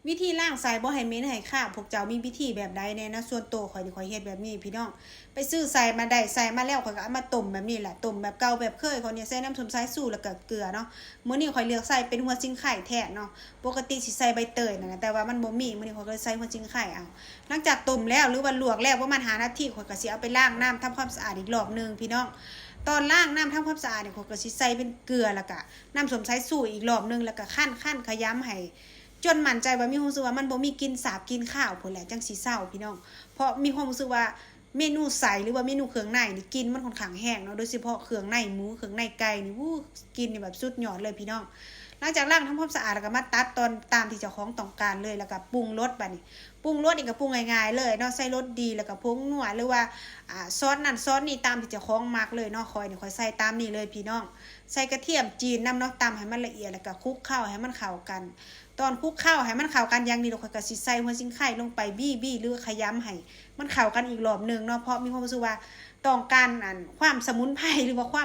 วิธีล้างใส่บ่ให้เหม็นให้คราบพวกเจ้ามีวิธีแบบใดแน่นะส่วนตัวข่อยนี่ข่อยเฮ็ดแบบนี้พี่น้องไปซื้อใส่มาได้ใส่มาแล้วข่อยก็เอามาต้มแบบนี้แหละต้มแบบเก่าแบบเคยข่อยเนี่ยใส่น้ำส้มสายชูแล้วก็เกลือเนาะมื้อนี้ข่อยเลือกใส่เป็นหัวซิงไข่แท้เนาะปกติสิใส่ใบเตยนั่นนะแต่ว่ามันบ่มีมื้อนี้ข่อยก็เลยใส่หัวซิงไข่เอาหลังจากต้มแล้วหรือว่าลวกแล้วประมาณ5นาทีข่อยก็สิเอาไปล้างน้ำทำความสะอาดอีกรอบนึงพี่น้องตอนล้างน้ำทำความสะอาดเนี่ยข่อยก็สิใส่เป็นเกลือแล้วก็น้ำส้มสายชูอีกรอบนึงแล้วก็คั่นๆขยำให้จนมั่นใจว่ามีความรู้สึกว่ามันบ่มีกลิ่นสาบกลิ่นข้าวพุ่นแหละจังสิเซาพี่น้องเพราะมีความรู้สึกว่าเมนูใสหรือว่าเมนูเครื่องในนี่กลิ่นมันค่อนข้างแห้งเนาะโดยเฉพาะเครื่องในหมูเครื่องในไก่นี่กลิ่นนี่แบบสุดยอดเลยพี่น้องหลังจากล้างทำความสะอาดแล้วก็มาตัดตอนตามที่เจ้าของต้องการเลยแล้วก็ปรุงรสบัดนี้ปรุงรสนี่ก็ปรุงง่ายๆเลยเนาะใส่รสดีแล้วก็ผงนัวหรือว่าซอสนั่นซอสนี่ตามที่เจ้าของมักเลยเนาะคอยนี่คอยใส่ตามนี่เลยพี่น้องใส่กระเทียมจีนน้ำเนาะตำให้มันละเอียดแล้วก็คลุกเข้าให้มันเข้ากันตอนคลุกเข้าให้มันเข้ากันอย่างนี้เราค่อยก็สิใส่หัวซิงไข่ลงไปบี้หรือขยำให้มันเข้ากันอีกรอบนึงเนาะเพราะมีความรู้สึกว่าต้องการความสมุนไพรหรือว่าความ